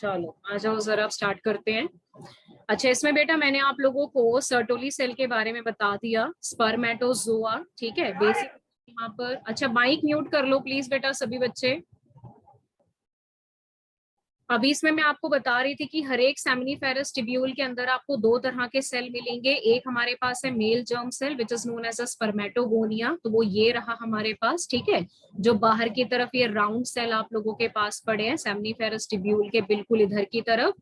चलो आ जाओ जरा, स्टार्ट करते हैं। अच्छा, इसमें बेटा मैंने आप लोगों को सर्टोली सेल के बारे में बता दिया, स्पर्मेटोजोआ, ठीक है बेसिक यहाँ पर। अच्छा, माइक म्यूट कर लो प्लीज बेटा सभी बच्चे। अभी इसमें मैं आपको बता रही थी कि हर एक सेमिनिफेरस टिब्यूल के अंदर आपको दो तरह के सेल मिलेंगे। एक हमारे पास है male germ cell which is known as a spermatogonia, तो वो ये रहा हमारे पास, ठीक है। जो बाहर की तरफ ये राउंड सेल आप लोगों के पास पड़े हैं सेमिनिफेरस टिब्यूल के बिल्कुल इधर की तरफ,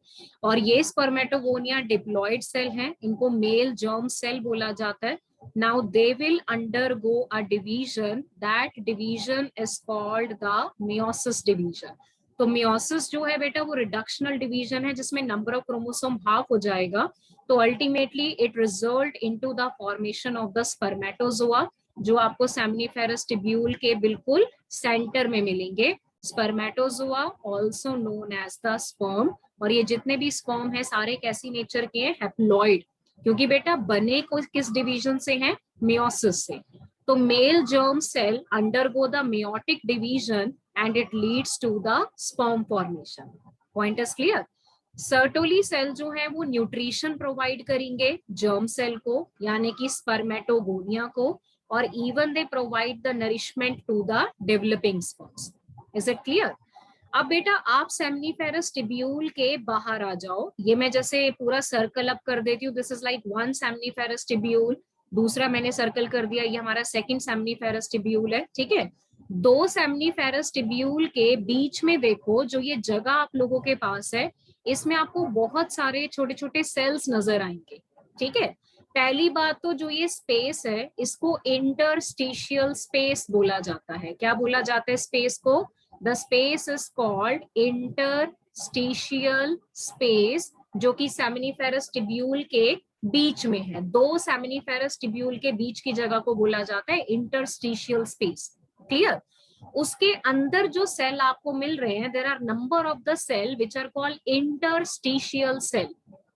और ये स्पर्मेटोगोनिया डिप्लॉइड सेल हैं, इनको मेल जर्म सेल बोला जाता है। Now they will undergo a division. That division is called the meiosis division. तो मियोसिस जो है बेटा वो रिडक्शनल डिवीजन है जिसमें नंबर ऑफ क्रोमोसोम हाफ हो जाएगा। तो ultimately it result into the formation of the spermatozoa, जो आपको सेमिनिफेरस टिब्यूल के बिल्कुल सेंटर में मिलेंगे। Spermatozoa also known as the sperm. और ये जितने भी स्पर्म है सारे कैसी नेचर के हैं? हैप्लॉइड, क्योंकि बेटा बने को किस डिवीजन से हैं? मियोसिस से। तो male germ cell undergo the meiotic division and it leads to the sperm formation. Point is clear? Sertoli cell जो है वो न्यूट्रिशन प्रोवाइड करेंगे जर्म सेल को, यानी कि स्पर्मेटोगोनिया को, और even they provide the nourishment to the developing sperms. Is it clear? अब बेटा आप सेमिनिफेरस टिब्यूल के बाहर आ जाओ। ये मैं जैसे पूरा सर्कल अप कर देती हूँ, this is like one seminiferous tubule, दूसरा मैंने सर्कल कर दिया, ये हमारा सेकंड सेमिनिफेरस टिब्यूल है, ठीक है। दो सेमिनिफेरस टिब्यूल के बीच में देखो जो ये जगह आप लोगों के पास है, इसमें आपको बहुत सारे छोटे छोटे सेल्स नजर आएंगे, ठीक है। पहली बात तो जो ये स्पेस है इसको इंटरस्टिशियल स्पेस बोला जाता है। क्या बोला जाता है स्पेस को? The space is called interstitial space, जो कि सेमिनिफेरस टिब्यूल के बीच में है। दो सेमिनिफेरस टिब्यूल के बीच की जगह को बोला जाता है इंटरस्टिशियल स्पेस। क्लियर? उसके अंदर जो सेल आपको मिल रहे हैं, there are number of the cell which are called interstitial cell.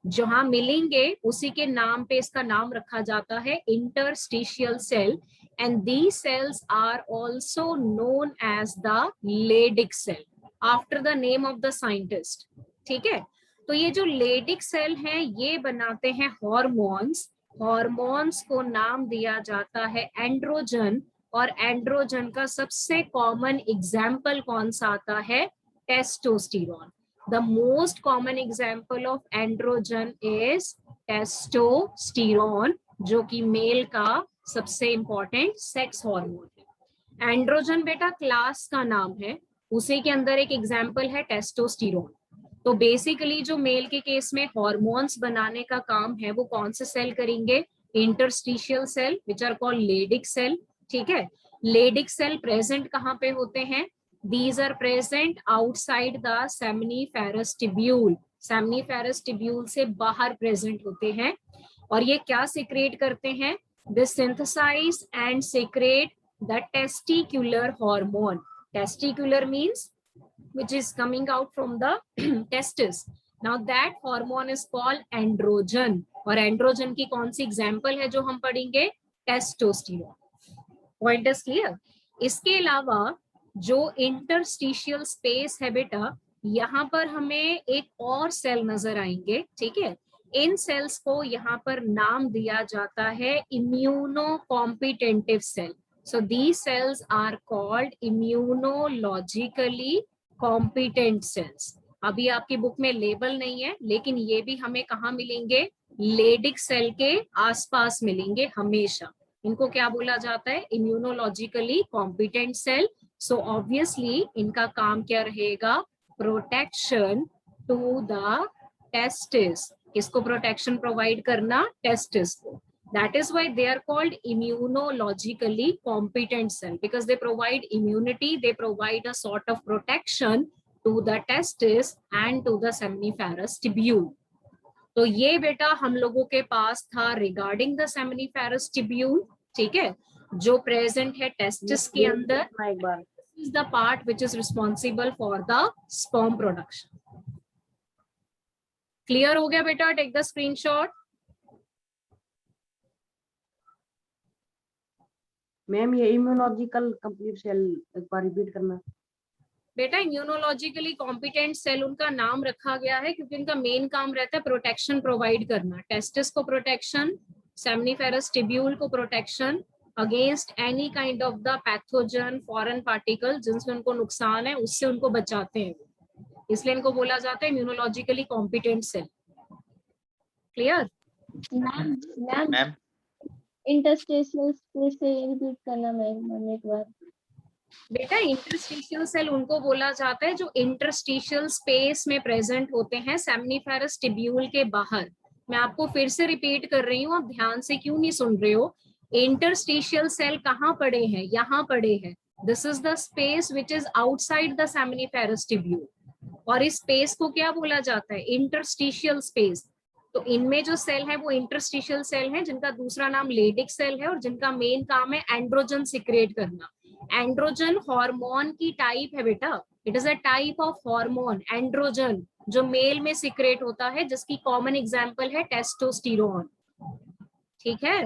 जहां मिलेंगे उसी के नाम पे इसका नाम रखा जाता है interstitial cell, and these cells are also known as the Leydig cell after the name of the scientist, ठीक है। तो ये जो लेडिक सेल हैं ये बनाते हैं हॉर्मोन्स। हॉर्मोन्स को नाम दिया जाता है एंड्रोजन, और एंड्रोजन का सबसे कॉमन एग्जाम्पल कौन सा आता है? Testosterone. The most common example of androgen is testosterone, जो कि मेल का सबसे इंपॉर्टेंट सेक्स हार्मोन है। एंड्रोजन बेटा क्लास का नाम है, उसी के अंदर एक एग्जाम्पल है टेस्टोस्टेरोन। तो बेसिकली जो मेल के केस में हॉर्मोन्स बनाने का काम है वो कौन से सेल करेंगे? Interstitial cell which are called Leydig cell, ठीक है। लेडिक सेल प्रेजेंट कहाँ पे होते हैं? These are present outside the seminiferous tubule. Seminiferous tubule से बाहर प्रेजेंट होते हैं, और ये क्या सिक्रेट करते हैं? They synthesize and secrete the testicular hormone. Testicular means which is coming out from the testis. Now that hormone is called androgen, और एंड्रोजन की कौन सी एग्जाम्पल है जो हम पढ़ेंगे? टेस्टोस्टेरोन। Point is clear? इसके अलावा जो इंटरस्टिशियल स्पेस है बेटा, यहाँ पर हमें एक और सेल नजर आएंगे, ठीक है। इन सेल्स को यहाँ पर नाम दिया जाता है immunocompetent cell. So these cells are called immunologically competent cells. अभी आपकी बुक में लेबल नहीं है, लेकिन ये भी हमें कहाँ मिलेंगे? लेडिक सेल के आसपास मिलेंगे हमेशा। इनको क्या बोला जाता है? Immunologically competent cell. So obviously इनका काम क्या रहेगा? Protection to the testis. किसको प्रोटेक्शन प्रोवाइड करना? टेस्टिस को। That is why they are called immunologically competent cell, because they provide immunity, they provide a sort of protection to the testis and to the seminiferous tubule. तो ये बेटा हम लोगों के पास था रिगार्डिंग द सेमिनिफेरस टिब्यूल, ठीक है, जो प्रेजेंट है टेस्टिस के अंदर। Is the part which is responsible for the sperm production. Clear हो गया बेटा? Take the screenshot. मैम ये इम्यूनोलॉजिकल कंप्लीट सेल एक बार रिपीट करना। बेटा इम्यूनोलॉजिकली कॉम्पिटेंट सेल उनका नाम रखा गया है क्योंकि उनका मेन काम रहता है प्रोटेक्शन प्रोवाइड करना, टेस्टिस को प्रोटेक्शन, सेमनीफेरस टिब्यूल को protection against any kind of the pathogen foreign particle जिनसे उनको नुकसान है उससे उनको बचाते हैं, इसलिए इनको बोला जाता है immunologically competent cell. Clear? Ma'am ma'am interstitial space से रिपीट करना मैम एक बार। बेटा इंटरस्टिशियल सेल उनको बोला जाता है जो इंटरस्टिशियल स्पेस में प्रेजेंट होते हैं सेमनीफेरस टिब्यूल के बाहर। मैं आपको फिर से रिपीट कर रही हूँ, आप ध्यान से क्यों नहीं सुन रहे हो। इंटरस्टिशियल सेल कहाँ पड़े हैं? यहाँ पड़े हैं। This is the space which is outside the seminiferous tubule, और इस स्पेस को क्या बोला जाता है? Interstitial space. तो इनमें जो सेल है वो इंटरस्टिशियल सेल है जिनका दूसरा नाम लेडिक सेल है और जिनका मेन काम है एंड्रोजन सिक्रेट करना। एंड्रोजन हार्मोन की टाइप है बेटा, it is a type of hormone androgen जो मेल में सिक्रेट होता है, जिसकी कॉमन एग्जांपल है टेस्टोस्टेरोन। ठीक है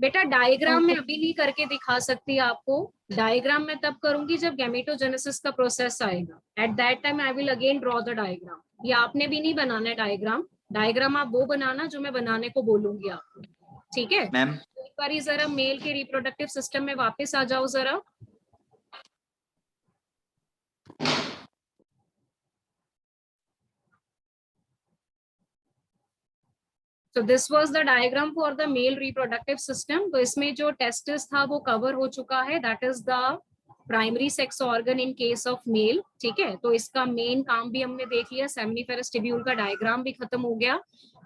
बेटा, डायग्राम में अभी नहीं करके दिखा सकती आपको, डायग्राम में तब करूंगी जब गैमेटोजेनेसिस का प्रोसेस आएगा, at that time I will again draw the diagram. ये आपने भी नहीं बनाना है डायग्राम, डायग्राम आप वो बनाना जो मैं बनाने को बोलूंगी आपको, ठीक है मैम? एक बार जरा मेल के रिप्रोडक्टिव सिस्टम में वापस आ जाओ जरा। So this was the diagram for the male reproductive system। तो इसमें जो टेस्टिस था वो कवर हो चुका है, that is the primary sex organ in case of male. ठीक है, तो इसका मेन काम भी हमने देख लिया, सेमनीफेरस टिब्यूल का डायग्राम भी खत्म हो गया।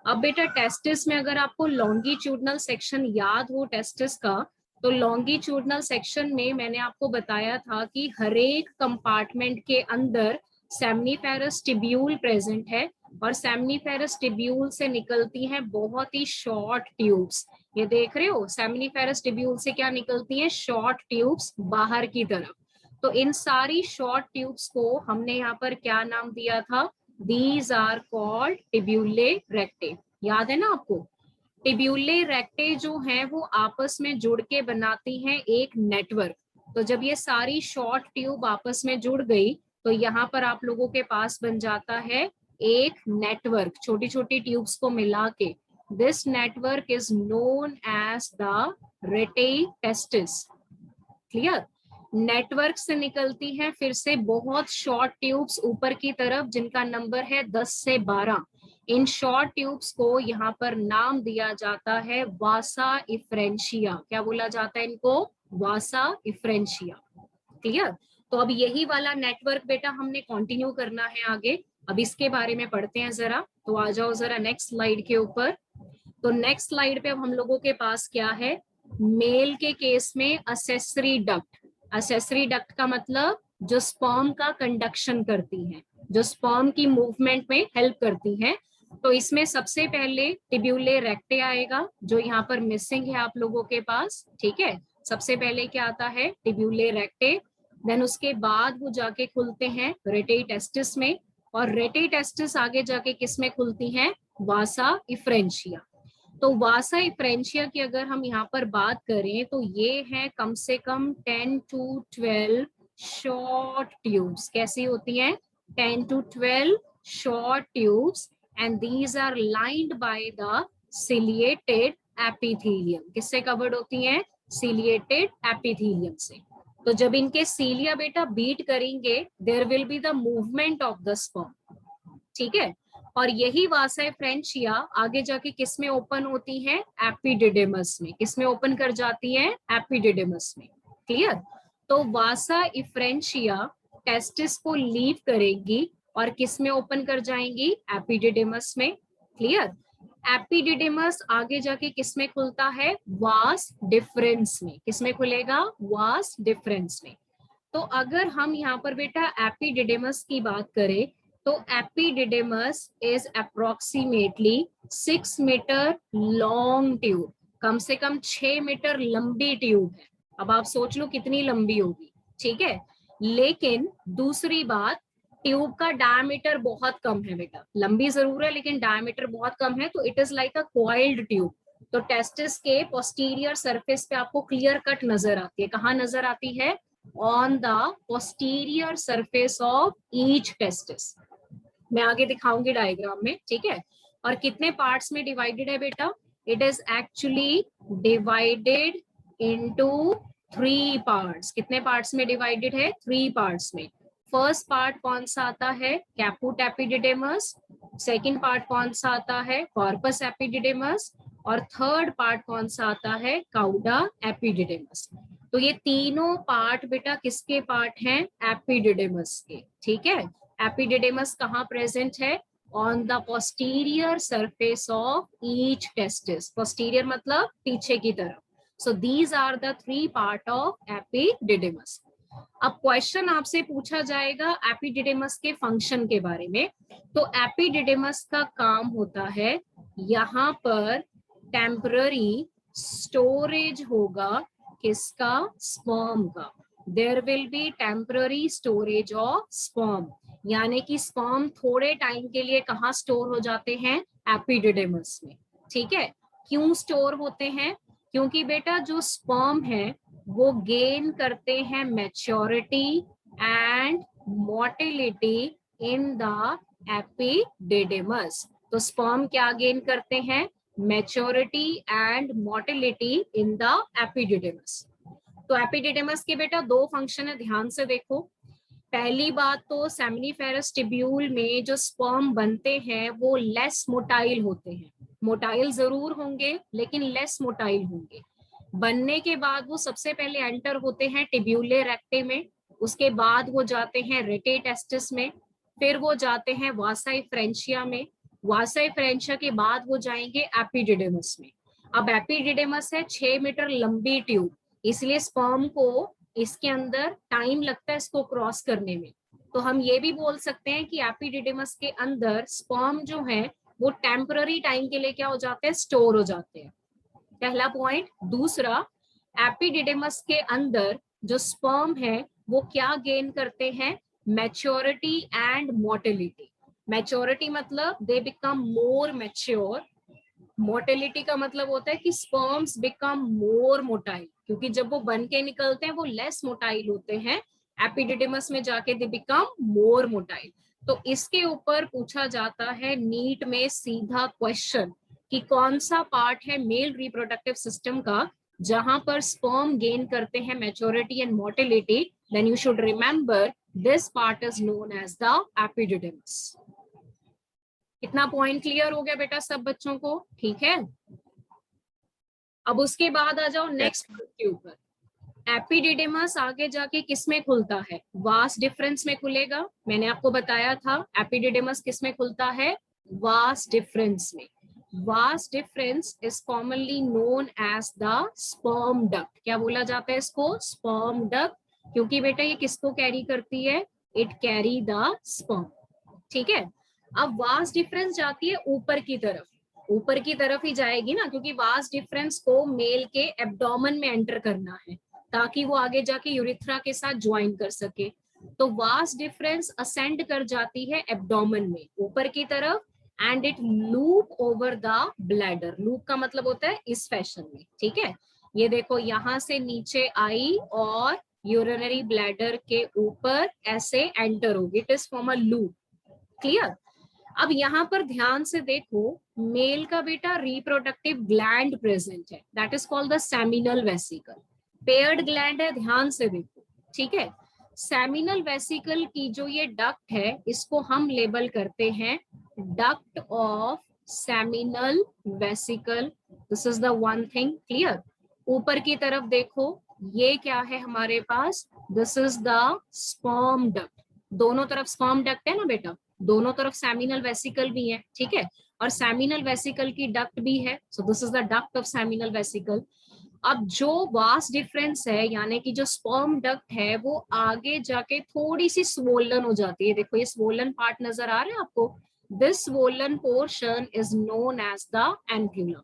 अब बेटा टेस्टिस में अगर आपको लॉन्गिट्यूडनल सेक्शन याद हो टेस्टिस का, तो लॉन्गिट्यूडनल सेक्शन में मैंने आपको बताया था कि हर एक कंपार्टमेंट के अंदर सेमनीफेरस टिब्यूल प्रेजेंट है और सेमनीफेरस टिब्यूल से निकलती हैं बहुत ही शॉर्ट ट्यूब्स। ये देख रहे हो, सेमनीफेरस टिब्यूल से क्या निकलती हैं? शॉर्ट ट्यूब्स बाहर की तरफ। तो इन सारी शॉर्ट ट्यूब्स को हमने यहाँ पर क्या नाम दिया था? These are called tubuli recti. याद है ना आपको? टिब्यूले रेक्टे जो हैं वो आपस में जुड़ के बनाती हैं एक नेटवर्क। तो जब ये सारी शॉर्ट ट्यूब आपस में जुड़ गई तो यहाँ पर आप लोगों के पास बन जाता है एक नेटवर्क, छोटी छोटी ट्यूब्स को मिला के। This network is known as the rete testis. Clear? Network से निकलती हैं फिर से बहुत शॉर्ट ट्यूब्स ऊपर की तरफ जिनका नंबर है 10 से 12। इन शॉर्ट ट्यूब्स को यहाँ पर नाम दिया जाता है वासा इफ्रेंशिया। क्या बोला जाता है इनको? वासा इफ्रेंशिया। क्लियर? तो अब यही वाला नेटवर्क बेटा हमने कंटिन्यू करना है आगे। अब इसके बारे में पढ़ते हैं जरा, तो आ जाओ जरा नेक्स्ट स्लाइड के ऊपर। तो नेक्स्ट स्लाइड पे अब हम लोगों के पास क्या है? मेल के केस में असेसरी डक्ट। असेसरी डक्ट का मतलब जो स्पर्म का कंडक्शन करती है, जो स्पर्म की मूवमेंट में हेल्प करती है। तो इसमें सबसे पहले टिब्यूले रेक्टे आएगा जो यहाँ पर मिसिंग है आप लोगों के पास। ठीक है, सबसे पहले क्या आता है? टिब्यूले रेक्टे। देन उसके बाद वो जाके खुलते हैं रेटे टेस्टिस में, और रेटे टेस्टिस आगे जाके किस में खुलती हैं? वासा इफ्रेंशिया। तो वासा इफ्रेंशिया की अगर हम यहाँ पर बात करें तो ये है कम से कम 10 to 12 शॉर्ट ट्यूब्स। कैसी होती हैं? 10 to 12 short tubes, and these are lined by the ciliated epithelium. किससे कवर्ड होती हैं? सिलिएटेड एपिथेलियम से। तो जब इनके सीलिया बेटा बीट करेंगे there will be the movement of the sperm. ठीक है, और यही वासा इफ्रेंशिया आगे जाके किस में ओपन होती है? एपिडिडेमस में। किस में ओपन कर जाती है? एपिडिडेमस में। क्लियर? तो वासा इफ्रेंशिया टेस्टिस को लीव करेंगी और किस में ओपन कर जाएंगी? एपिडिडेमस में। क्लियर? एपिडिडेमस आगे जाके किस में खुलता है? वास डिफरेंस में। किस में खुलेगा? वास डिफरेंस में। तो अगर हम यहाँ पर बेटा एपिडिडेमस की बात करें तो epididymis is approximately 6 metre long tube. कम से कम 6 मीटर लंबी ट्यूब है। अब आप सोच लो कितनी लंबी होगी। ठीक है, लेकिन दूसरी बात, ट्यूब का डायमीटर बहुत कम है बेटा। लंबी जरूर है लेकिन डायमीटर बहुत कम है, तो it is like a coiled tube. तो टेस्टिस के पोस्टीरियर सरफेस पे आपको क्लियर कट नजर आती है। कहाँ नजर आती है? On the posterior surface of each testis. मैं आगे दिखाऊंगी डायग्राम में, ठीक है। और कितने पार्ट्स में डिवाइडेड है बेटा? It is actually divided into 3 parts. कितने पार्ट्स में डिवाइडेड है? 3 पार्ट्स में। फर्स्ट पार्ट कौन सा आता है? कैपुट एपिडिडेमस। सेकंड पार्ट कौन सा आता है? कॉर्पस एपिडिडेमस। और थर्ड पार्ट कौन सा आता है? काउडा एपिडिडेमस। तो ये तीनों पार्ट बेटा किसके पार्ट हैं? एपिडिडेमस के, ठीक है। एपिडिडेमस कहाँ प्रेजेंट है? On the posterior surface of each testis. Posterior मतलब पीछे की तरफ। So these are the 3 part of epididymis. अब क्वेश्चन आपसे पूछा जाएगा एपिडिडेमस के फंक्शन के बारे में। तो एपिडिडेमस का काम होता है, यहाँ पर टेम्पररी स्टोरेज होगा किसका? स्पर्म का। There will be temporary storage of sperm, यानी कि स्पर्म थोड़े टाइम के लिए कहाँ स्टोर हो जाते हैं? एपिडिडेमस में, ठीक है। क्यों स्टोर होते हैं? क्योंकि बेटा जो स्पर्म है वो गेन करते हैं maturity and motility in the epididymis. तो स्पर्म क्या गेन करते हैं? Maturity and motility in the epididymis. तो एपिडिडेमस के बेटा 2 फंक्शन है, ध्यान से देखो। पहली बात तो सेमिनिफेरस टिब्यूल में जो स्पर्म बनते हैं वो लेस मोटाइल होते हैं। मोटाइल जरूर होंगे लेकिन लेस मोटाइल होंगे। बनने के बाद वो सबसे पहले एंटर होते हैं टिब्यूले रेक्टे में, उसके बाद वो जाते हैं रेटे टेस्टिस में, फिर वो जाते हैं वासाई फ्रेंचिया में, वासाई फ्रेंचिया के बाद वो जाएंगे एपिडिडेमस में। अब एपिडिडेमस है 6 मीटर लंबी ट्यूब, इसलिए स्पर्म को इसके अंदर टाइम लगता है इसको क्रॉस करने में। तो हम ये भी बोल सकते हैं कि एपिडिडेमस के अंदर स्पर्म जो है वो टेम्पररी टाइम के लिए क्या हो जाते हैं? स्टोर हो जाते हैं। पहला पॉइंट। दूसरा, एपिडिडेमस के अंदर जो स्पर्म है वो क्या गेन करते हैं? Maturity and motility. मैच्योरिटी मतलब दे बिकम मोर मैच्योर। मोटिलिटी का मतलब होता है कि स्पर्म्स बिकम मोर मोटाइल, क्योंकि जब वो बन के निकलते हैं वो लेस मोटाइल होते हैं, एपिडिडिमस में जाके दे बिकम मोर मोटाइल। तो इसके ऊपर पूछा जाता है नीट में सीधा क्वेश्चन कि कौन सा पार्ट है मेल रिप्रोडक्टिव सिस्टम का जहां पर स्पर्म गेन करते हैं maturity and motility, then you should remember this part is known as the epididymis. कितना पॉइंट क्लियर हो गया बेटा सब बच्चों को? ठीक है। अब उसके बाद आ जाओ नेक्स्ट के ऊपर। एपिडिडेमस आगे जाके किस में खुलता है? वास डिफरेंस में खुलेगा। मैंने आपको बताया था एपिडिडेमस किस में खुलता है? वास डिफरेंस में। Vas deferens is commonly known as the sperm duct. क्या बोला जाता है इसको? स्पर्म डक्ट, क्योंकि बेटा ये किसको कैरी करती है? इट कैरी द स्पर्म, ठीक है। अब वास डिफरेंस जाती है ऊपर की तरफ, ऊपर की तरफ ही जाएगी ना, क्योंकि वास डिफरेंस को मेल के एब्डोमेन में एंटर करना है ताकि वो आगे जाके यूरिथ्रा के साथ ज्वाइन कर सके। तो वास डिफरेंस असेंड कर जाती है एब्डोमेन में ऊपर की तरफ and it loop over the bladder. Loop का मतलब होता है इस फैशन में, ठीक है। ये देखो यहां से नीचे आई और यूरिनरी ब्लैडर के ऊपर ऐसे एंटर होगी, it is form a loop. Clear? अब यहाँ पर ध्यान से देखो, मेल का बेटा रिप्रोडक्टिव ग्लैंड प्रेजेंट है, that is called the seminal vesicle. Paired gland है, ध्यान से देखो, ठीक है। सेमिनल वेसिकल की जो ये डक्ट है इसको हम लेबल करते हैं duct of seminal vesicle. This is the one thing, clear. ऊपर की तरफ देखो, ये क्या है हमारे पास? This is the sperm duct. दोनों तरफ स्पर्म डक्ट है ना बेटा, दोनों तरफ सेमिनल वेसिकल भी है, ठीक है। और सेमिनल वेसिकल की डक्ट भी है, so this is the duct of seminal vesicle. अब जो वास डिफरेंस है यानी कि जो स्पर्म डक्ट है वो आगे जाके थोड़ी सी स्वोलन हो जाती है। देखो ये स्वोलन पार्ट नजर आ रहा है आपको? This swollen portion is known as the एंक्यूलम।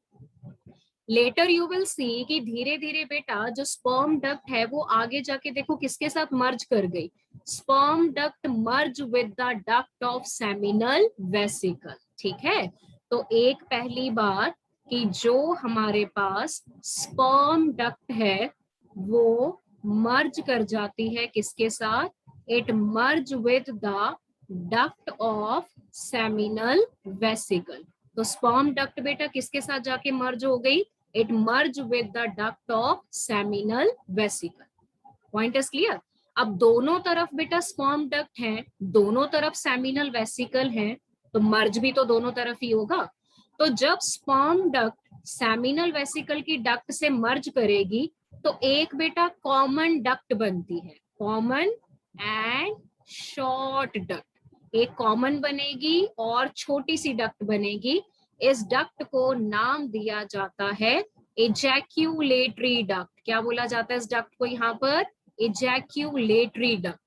लेटर यू विल सी कि धीरे धीरे बेटा जो स्पर्म डक्ट है वो आगे जाके देखो किसके साथ मर्ज कर गई? Sperm duct merge with the duct of seminal vesicle, ठीक है। तो एक पहली बात कि जो हमारे पास स्पर्म डक्ट है वो मर्ज कर जाती है किसके साथ? It merge with the duct of seminal vesicle. तो स्पर्म डक्ट बेटा किसके साथ जाके मर्ज हो गई? It merge with the duct of seminal vesicle. Point is clear? अब दोनों तरफ बेटा स्पर्म डक्ट है, दोनों तरफ सेमिनल वेसिकल है, तो मर्ज भी तो दोनों तरफ ही होगा। तो जब स्पर्म डक्ट सेमिनल वेसिकल की डक्ट से मर्ज करेगी तो एक बेटा कॉमन डक्ट बनती है, कॉमन एंड शॉर्ट डक्ट। एक कॉमन बनेगी और छोटी सी डक्ट बनेगी। इस डक्ट को नाम दिया जाता है इजैक्यूलेटरी डक्ट। क्या बोला जाता है इस डक्ट को यहाँ पर? Ejaculatory duct.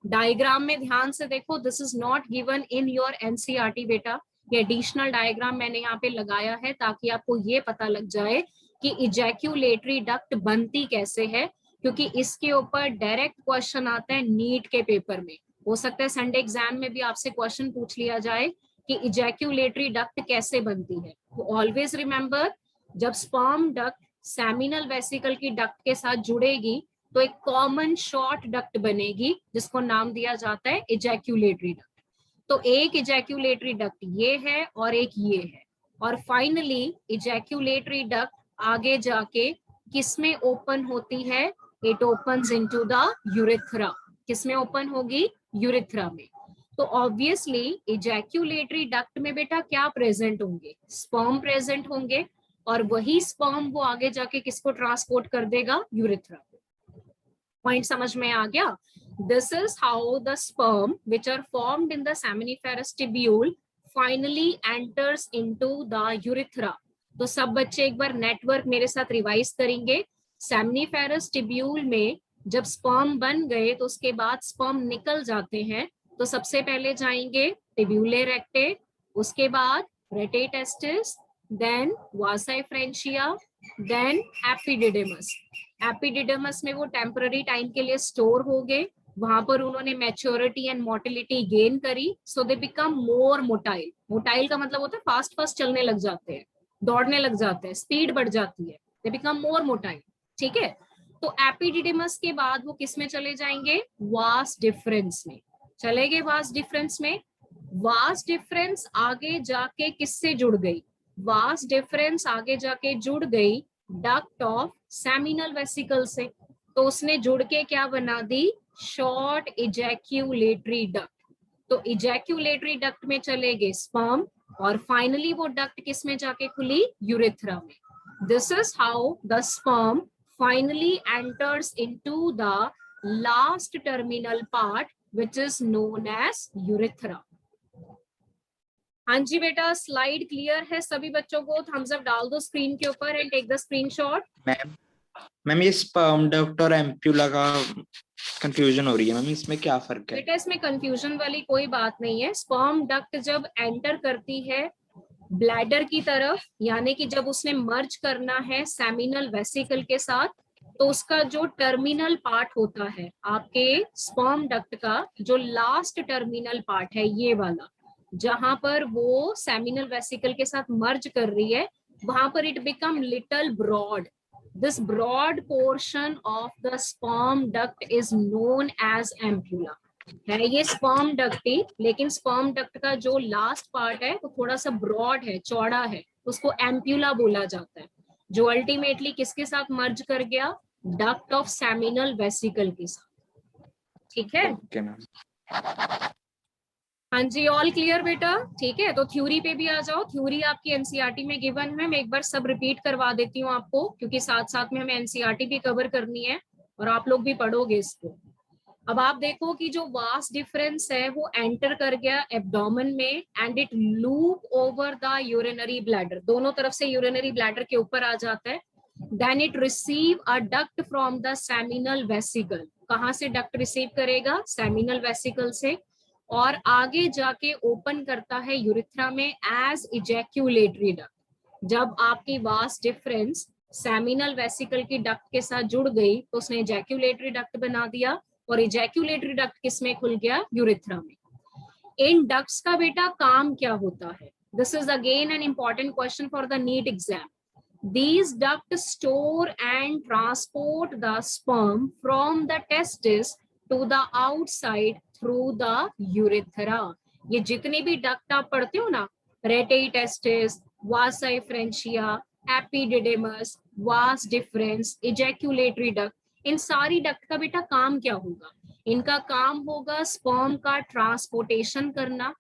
डायग्राम में ध्यान से देखो, this is not given in your NCERT बेटा। ये एडिशनल डायग्राम मैंने यहाँ पे लगाया है ताकि आपको ये पता लग जाए कि इजैक्यूलेटरी डक्ट बनती कैसे है, क्योंकि इसके ऊपर डायरेक्ट क्वेश्चन आता है नीट के पेपर में। हो सकता है संडे एग्जाम में भी आपसे क्वेश्चन पूछ लिया जाए कि इजैक्यूलेटरी डक्ट कैसे बनती है। तो ऑलवेज रिमेंबर, जब स्पर्म डक्ट सेमिनल वेसिकल की डक्ट के साथ जुड़ेगी तो एक कॉमन शॉर्ट डक्ट बनेगी जिसको नाम दिया जाता है इजैक्यूलेटरी डक्ट। तो एक इजैक्यूलेटरी डक्ट ये है और एक ये है, और फाइनली इजैक्यूलेटरी डक्ट आगे जाके किसमें ओपन होती है? It opens into the urethra. किसमें ओपन होगी? यूरेथ्रा में। तो ऑब्वियसली इजैक्यूलेटरी डक्ट में बेटा क्या प्रेजेंट होंगे? स्पर्म प्रेजेंट होंगे, और वही स्पर्म वो आगे जाके किसको ट्रांसपोर्ट कर देगा? यूरेथ्रा को। पॉइंट समझ में आ गया? This is how the sperm which are formed in the seminiferous tubule finally enters into the urethra. तो सब बच्चे एक बार नेटवर्क मेरे साथ रिवाइज करेंगे। सेमिनिफेरस टिब्यूल में जब स्पर्म बन गए तो उसके बाद स्पर्म निकल जाते हैं, तो सबसे पहले जाएंगे टिब्यूले रेक्टे, उसके बाद rete testis, then vasa efferentia, then epididymis. Epididymis में वो टेम्पररी टाइम के लिए स्टोर हो गए, वहां पर उन्होंने मैच्योरिटी एंड मोटिलिटी गेन करी, so they become more motile. Motile का मतलब होता है फास्ट फास्ट चलने लग जाते हैं, दौड़ने लग जाते हैं, स्पीड बढ़ जाती है, दे बिकम मोर मोटाइल। ठीक है, तो एपिडिडमस के बाद वो किस में चले जाएंगे? वास डिफरेंस में चले गए। वास डिफरेंस में, वास डिफरेंस आगे जाके किससे जुड़ गई? वास डिफरेंस आगे जाके जुड़ गई डक्ट ऑफ सेमिनल वेसिकल से। तो उसने जुड़ के क्या बना दी? Short ejaculatory duct. तो इजैक्यूलेटरी डक्ट में चले गए स्पर्म, और फाइनली वो डक्ट किस में जाके खुली? यूरेथ्रा में। This is how the sperm finally enters into the last terminal part which is known as urethra. हाँ जी बेटा, स्लाइड क्लियर है सभी बच्चों को? थम्स अप डाल दो स्क्रीन के ऊपर and take the screenshot. Ma'am ये स्पर्म डक्ट और एम्प्यूला का कंफ्यूजन हो रही है मैम, इसमें क्या फर्क है? बेटा इसमें कंफ्यूजन वाली कोई बात नहीं है। स्पर्म डक्ट जब एंटर करती है ब्लैडर की तरफ, यानी कि जब उसने मर्ज करना है सेमिनल वेसिकल के साथ, तो उसका जो टर्मिनल पार्ट होता है आपके स्पर्म डक्ट का, जो लास्ट टर्मिनल पार्ट है ये वाला, जहां पर वो सेमिनल वेसिकल के साथ मर्ज कर रही है, वहां पर it become little broad. This broad portion of the sperm duct is known as ampulla. है ये sperm duct ही, लेकिन sperm duct का जो लास्ट पार्ट है वो थोड़ा सा ब्रॉड है, चौड़ा है, उसको एम्प्यूला बोला जाता है, जो अल्टीमेटली किसके साथ मर्ज कर गया? डक्ट ऑफ सेमिनल वेसिकल के साथ। ठीक है? हाँ जी, ऑल क्लियर बेटा? ठीक है, तो थ्योरी पे भी आ जाओ। थ्योरी आपकी एनसीईआरटी में गिवन है, मैं एक बार सब रिपीट करवा देती हूँ आपको, क्योंकि साथ साथ में हमें एनसीईआरटी भी कवर करनी है और आप लोग भी पढ़ोगे इसको। अब आप देखो कि जो वास डिफरेंस है वो एंटर कर गया एब्डोमेन में, and it loop over the urinary bladder, दोनों तरफ से यूरिनरी ब्लैडर के ऊपर आ जाता है। Then it receive a duct from the seminal vesicle. कहाँ से डक्ट रिसीव करेगा? सेमिनल वेसिकल से, और आगे जाके ओपन करता है यूरिथ्रा में एज इजैक्यूलेटरी डक्ट। जब आपकी वास डिफरेंस सेमिनल वेसिकल की डक्ट के साथ जुड़ गई तो उसने इजैक्यूलेटरी डक्ट बना दिया, और इजैक्यूलेटरी डक्ट किसमें खुल गया? यूरिथ्रा में। इन डक्ट्स का बेटा काम क्या होता है? This is again an important question for the NEET exam. These ducts store and transport the sperm from the testis to the outside through the urethra. ये जितने भी डक्ट आप पढ़ते हो ना, रेटेई टेस्टिस, वासा efferentia, एपिडिडेमस, vas deferens, ejaculatory duct, इन सारी duct का बेटा काम क्या होगा? इनका काम होगा स्पर्म का ट्रांसपोर्टेशन करना,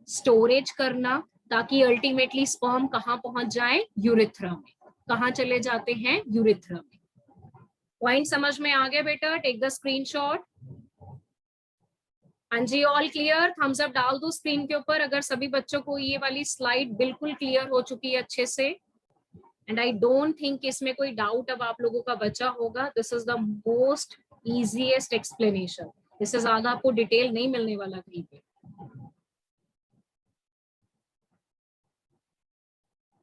स्टोरेज करना, ताकि अल्टीमेटली स्पर्म कहाँ पहुंच जाए? यूरेथ्रा में। कहाँ चले जाते हैं? यूरेथ्रा में। पॉइंट समझ में आ गया बेटा? Take the screenshot. हाँ जी, ऑल क्लियर? थम्स अप डाल दो स्क्रीन के ऊपर अगर सभी बच्चों को ये वाली स्लाइड बिल्कुल क्लियर हो चुकी है अच्छे से। एंड आई डोंट थिंक इसमें कोई डाउट अब आप लोगों का बचा होगा। This is the most easiest explanation. इससे ज्यादा आपको डिटेल नहीं मिलने वाला कहीं पे।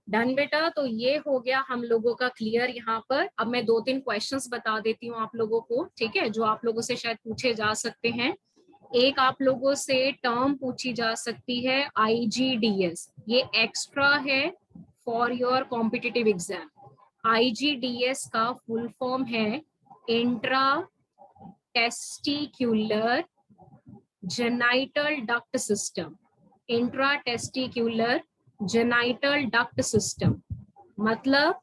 डन बेटा, तो ये हो गया हम लोगों का क्लियर यहाँ पर। अब मैं 2-3 क्वेश्चंस बता देती हूँ आप लोगों को, ठीक है, जो आप लोगों से शायद पूछे जा सकते हैं। एक आप लोगों से टर्म पूछी जा सकती है IGDS, ये एक्स्ट्रा है for your competitive exam. IGDS का फुल फॉर्म है intra testicular genital duct system. Intra testicular genital duct system मतलब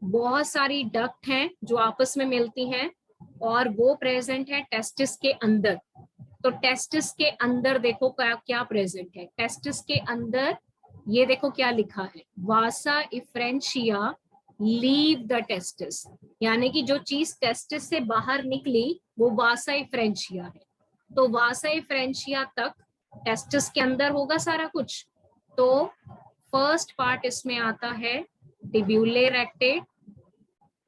बहुत सारी डक्ट हैं जो आपस में मिलती हैं और वो प्रेजेंट है टेस्टिस के अंदर। तो टेस्टिस के अंदर देखो क्या क्या प्रेजेंट है। टेस्टिस के अंदर ये देखो क्या लिखा है, वासा इफ्रेंशिया लीव द टेस्टिस, यानी कि जो चीज टेस्टिस से बाहर निकली वो वासा इफ्रेंशिया है। तो वासा इफ्रेंशिया तक टेस्टिस के अंदर होगा सारा कुछ। तो फर्स्ट पार्ट इसमें आता है टिब्यूले रेक्टे,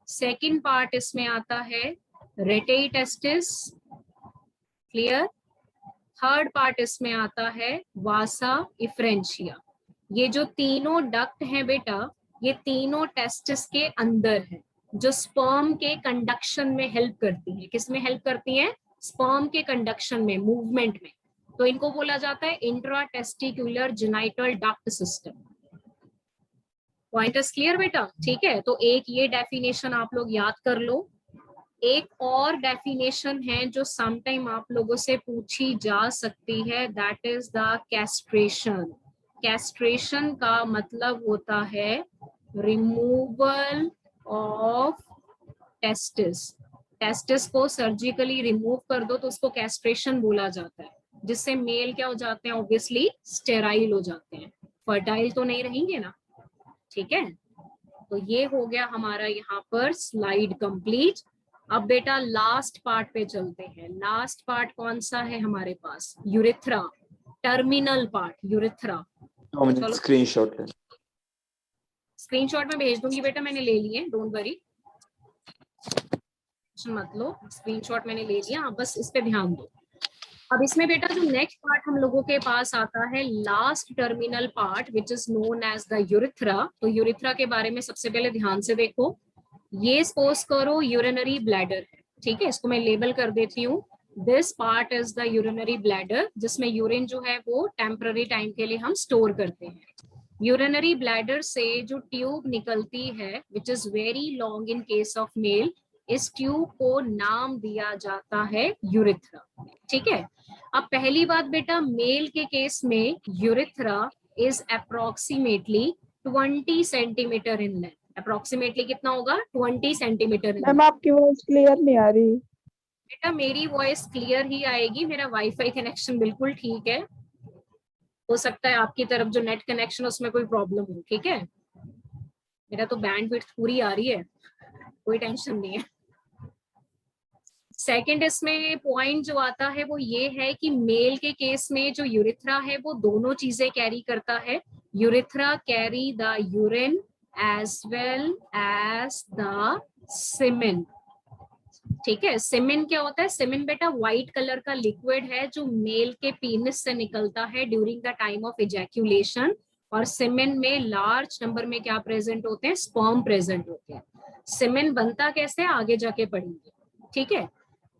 सेकंड पार्ट इसमें आता है रेटेई टेस्टिस, क्लियर। थर्ड पार्ट इसमें आता है वासा इफ्रेंशिया। ये जो तीनों डक्ट हैं बेटा, ये तीनों टेस्टिस के अंदर है, जो स्पर्म के कंडक्शन में हेल्प करती है। किस में हेल्प करती है? स्पर्म के कंडक्शन में, मूवमेंट में। तो इनको बोला जाता है intra testicular genital duct system. Point is clear बेटा? ठीक है, तो एक ये डेफिनेशन आप लोग याद कर लो। एक और डेफिनेशन है जो समटाइम आप लोगों से पूछी जा सकती है, that is the castration. Castration का मतलब होता है रिमूवल ऑफ टेस्टिस। टेस्टिस को सर्जिकली रिमूव कर दो तो उसको कैस्ट्रेशन बोला जाता है, जिससे मेल क्या हो जाते हैं? ऑब्वियसली स्टेराइल हो जाते हैं, फर्टाइल तो नहीं रहेंगे ना। ठीक है, तो ये हो गया हमारा यहाँ पर स्लाइड कंप्लीट। अब बेटा लास्ट पार्ट पे चलते हैं। लास्ट पार्ट कौन सा है हमारे पास? Urethra, terminal part urethra. Screenshot है, स्क्रीनशॉट में भेज दूंगी बेटा, मैंने ले लिए, डोंट वरी, मत लो, स्क्रीनशॉट मैंने ले लिया, आप बस इस पे ध्यान दो। अब इसमें बेटा जो नेक्स्ट पार्ट हम लोगों के पास आता है, last terminal part which is known as the urethra. तो यूरेथ्रा के बारे में सबसे पहले ध्यान से देखो। ये सपोज करो यूरिनरी ब्लैडर है, ठीक है, इसको मैं लेबल कर देती हूँ। This part is the urinary bladder, जिसमें यूरिन जो है वो टेम्पररी टाइम के लिए हम स्टोर करते हैं। यूरिनरी ब्लैडर से जो ट्यूब निकलती है which is very long in case of male, इस ट्यूब को नाम दिया जाता है यूरेथ्रा। ठीक है, अब पहली बात बेटा, मेल के केस में urethra is approximately 20 centimetre in length. Approximately कितना होगा? 20 सेंटीमीटर। मैम आपकी वॉइस क्लियर नहीं आ रही। बेटा मेरी वॉइस क्लियर ही आएगी, मेरा वाईफाई कनेक्शन बिल्कुल ठीक है। हो सकता है आपकी तरफ जो नेट कनेक्शन उसमें कोई प्रॉब्लम हो, ठीक है। मेरा तो बैंडविड्थ पूरी आ रही है, कोई टेंशन नहीं है। सेकंड इसमें पॉइंट जो आता है वो ये है कि मेल के केस में जो यूरेथ्रा है वो दोनों चीजें कैरी करता है। Urethra carry the urine as well as the semen। ठीक है, सेमेन क्या होता है? सेमेन बेटा व्हाइट कलर का लिक्विड है जो मेल के पीनिस से निकलता है during the time of ejaculation. और सेमेन में लार्ज नंबर में क्या प्रेजेंट होते हैं? स्पर्म प्रेजेंट होते हैं। सेमेन बनता कैसे, आगे जाके पढ़ेंगे, ठीक है।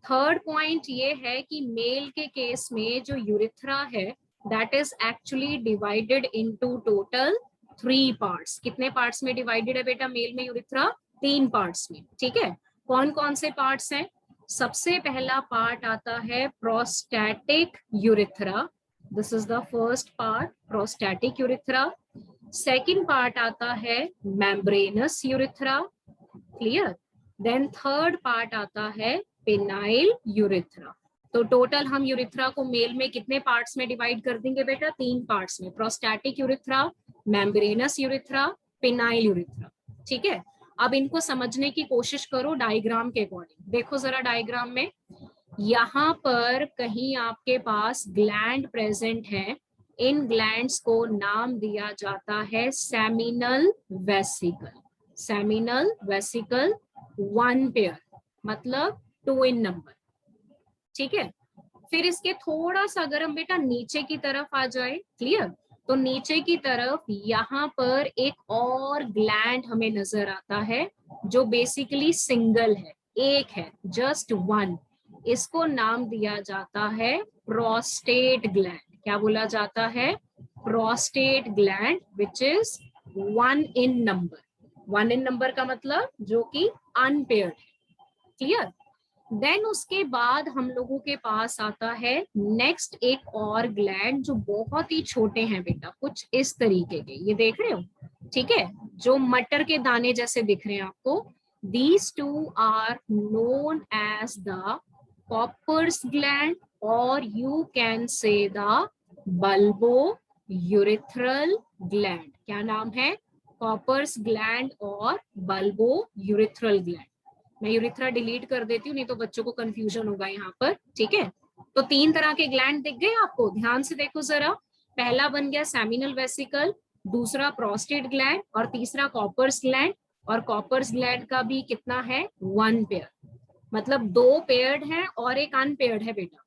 थर्ड पॉइंट ये है कि मेल के केस में जो यूरेथ्रा है that is actually divided into total 3 parts. कितने पार्ट्स में डिवाइडेड है बेटा मेल में यूरिथ्रा? 3 पार्ट्स में। ठीक है, कौन कौन से पार्ट्स हैं? सबसे पहला पार्ट आता है prostatic urethra, this is the first part, prostatic urethra. Second part आता है membranous urethra, clear. Then third part आता है पेनाइल यूरिथ्रा। तो टोटल हम यूरिथ्रा को मेल में कितने पार्ट्स में डिवाइड कर देंगे बेटा? 3 पार्ट्स में, prostatic urethra, membranes urethra, penile urethra. ठीक है, अब इनको समझने की कोशिश करो डायग्राम के अकॉर्डिंग। देखो जरा डायग्राम में, यहाँ पर कहीं आपके पास ग्लैंड प्रेजेंट है, इन ग्लैंड्स को नाम दिया जाता है seminal vesicle. Seminal vesicle 1 pair, मतलब 2 इन नंबर। ठीक है, फिर इसके थोड़ा सा अगर हम बेटा नीचे की तरफ आ जाए, क्लियर, तो नीचे की तरफ यहाँ पर एक और ग्लैंड हमें नजर आता है जो बेसिकली सिंगल है, एक है, जस्ट 1। इसको नाम दिया जाता है प्रोस्टेट ग्लैंड। क्या बोला जाता है? Prostate gland, which is 1 in number. 1 in number का मतलब जो कि अनपेयर्ड है, क्लियर। देन उसके बाद हम लोगों के पास आता है नेक्स्ट एक और ग्लैंड जो बहुत ही छोटे हैं बेटा, कुछ इस तरीके के, ये देख रहे हो, ठीक है, जो मटर के दाने जैसे दिख रहे हैं आपको। These two are known as the Cowper's gland और you can say the bulbo urethral gland. क्या नाम है? कॉपर्स ग्लैंड और बल्बो यूरिथ्रल ग्लैंड। मैं यूरिथ्रा डिलीट कर देती हूँ, नहीं तो बच्चों को कंफ्यूजन होगा यहाँ पर। ठीक है, तो 3 तरह के ग्लैंड दिख गए आपको, ध्यान से देखो जरा। पहला बन गया सेमिनल वेसिकल, दूसरा प्रोस्टेट ग्लैंड और तीसरा कॉपर्स ग्लैंड। और कॉपर्स ग्लैंड का भी कितना है? 1 पेयर, मतलब 2 पेयर्ड है और एक अनपेयर्ड है बेटा।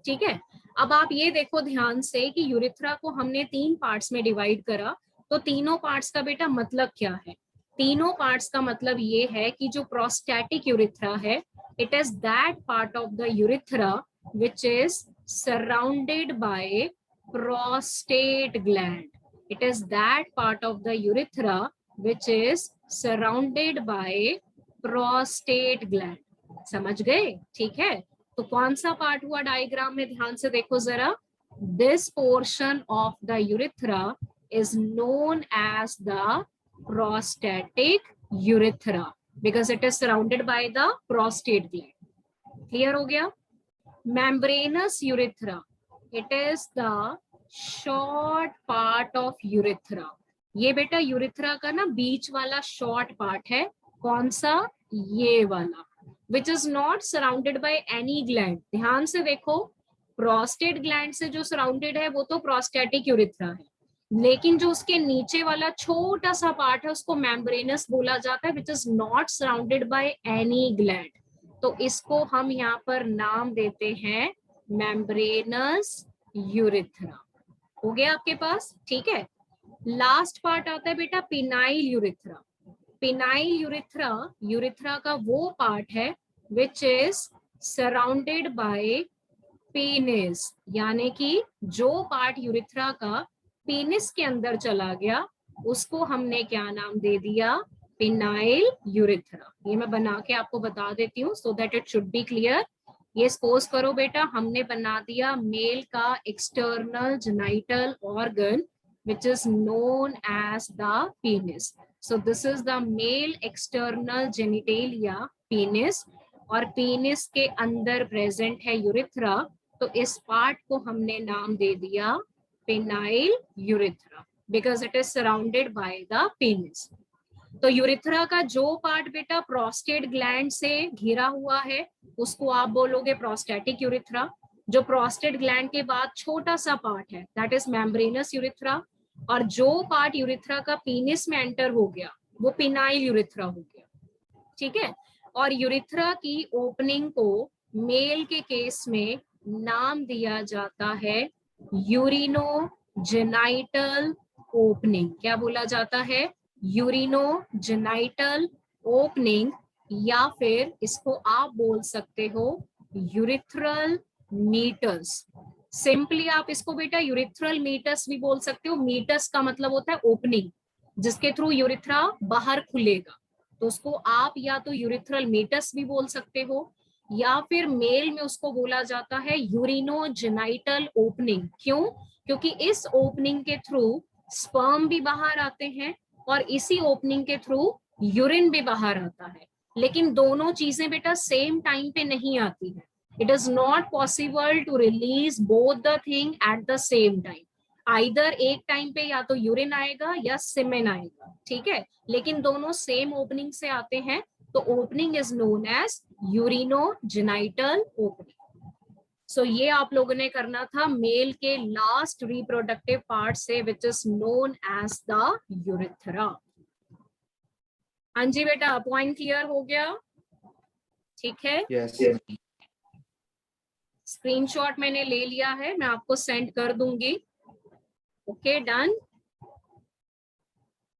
ठीक है, अब आप ये देखो ध्यान से कि यूरिथ्रा को हमने 3 पार्ट्स में डिवाइड करा, तो तीनों पार्ट्स का बेटा मतलब क्या है? तीनों पार्ट्स का मतलब ये है कि जो प्रोस्टैटिक यूरिथ्रा है, it is that part of the urethra which is surrounded by prostate gland. It is that part of the urethra which is surrounded by prostate gland. समझ गए? ठीक है, तो कौन सा पार्ट हुआ डायग्राम में? ध्यान से देखो जरा। This portion of the urethra is known as the prostatic urethra because it is surrounded by the prostate gland. Clear हो गया? Membranous urethra, it is the short part of urethra. ये बेटा यूरिथ्रा का ना बीच वाला शॉर्ट पार्ट है। कौन सा? ये वाला, which is not surrounded by any gland. ध्यान से देखो, प्रोस्टेट ग्लैंड से जो सराउंडेड है वो तो प्रोस्टैटिक यूरिथ्रा है, लेकिन जो उसके नीचे वाला छोटा सा पार्ट है उसको मेम्ब्रेनस बोला जाता है, which is not surrounded by any gland. तो इसको हम यहाँ पर नाम देते हैं मेम्ब्रेनस यूरिथ्रा। हो गया आपके पास? ठीक है, लास्ट पार्ट आता है बेटा penile urethra. Penile urethra urethra का वो पार्ट है which is surrounded by penis, यानी कि जो पार्ट यूरिथ्रा का पेनिस के अंदर चला गया उसको हमने क्या नाम दे दिया? Penile urethra. ये मैं बना के आपको बता देती हूँ so that it should be clear. ये सपोज करो बेटा हमने बना दिया मेल का external genital organ which is known as the penis. So this is the male external genitalia penis और penis के अंदर present है urethra, तो इस part को हमने नाम दे दिया penile urethra because it is surrounded by the penis. तो यूरिथ्रा का जो पार्ट बेटा प्रोस्टेट ग्लैंड से घिरा हुआ है उसको आप बोलोगे प्रोस्टैटिक यूरिथ्रा। जो प्रोस्टेट ग्लैंड के बाद छोटा सा पार्ट है दैट इज मेम्ब्रेनस यूरिथ्रा, और जो पार्ट यूरिथ्रा का पीनिस में एंटर हो गया वो पेनाइल यूरिथ्रा हो गया। ठीक है, और यूरिथ्रा की ओपनिंग को मेल के केस में नाम दिया जाता है यूरिनोजेनाइटल ओपनिंग। क्या बोला जाता है? यूरिनोजेनाइटल ओपनिंग, या फिर इसको आप बोल सकते हो यूरिथ्रल मीटर्स। सिंपली आप इसको बेटा यूरिथ्रल मीटस भी बोल सकते हो। मीटस का मतलब होता है ओपनिंग, जिसके थ्रू यूरिथ्रा बाहर खुलेगा, तो उसको आप या तो यूरिथ्रल मीटस भी बोल सकते हो, या फिर मेल में उसको बोला जाता है यूरिनोजेनाइटल ओपनिंग। क्यों? क्योंकि इस ओपनिंग के थ्रू स्पर्म भी बाहर आते हैं और इसी ओपनिंग के थ्रू यूरिन भी बाहर आता है। लेकिन दोनों चीजें बेटा सेम टाइम पे नहीं आती है। It is not possible to release both the thing at the same time. Either एक टाइम पे या तो यूरिन आएगा या सीमेन आएगा, ठीक है, लेकिन दोनों सेम ओपनिंग से आते हैं, तो opening is known as urinogenital opening. So ये आप लोगों ने करना था मेल के लास्ट रिप्रोडक्टिव पार्ट से, which is known as the urethra. हाँ जी बेटा, पॉइंट क्लियर हो गया? ठीक है, यस स्क्रीनशॉट मैंने ले लिया है, मैं आपको सेंड कर दूंगी। Okay done.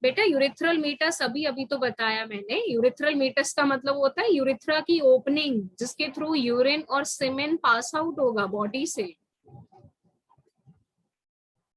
बेटा यूरिथ्रल मीटस अभी तो बताया मैंने। यूरिथ्रल मीटस का मतलब होता है यूरिथ्रा की ओपनिंग, जिसके थ्रू यूरिन और सीमेन पास आउट होगा बॉडी से।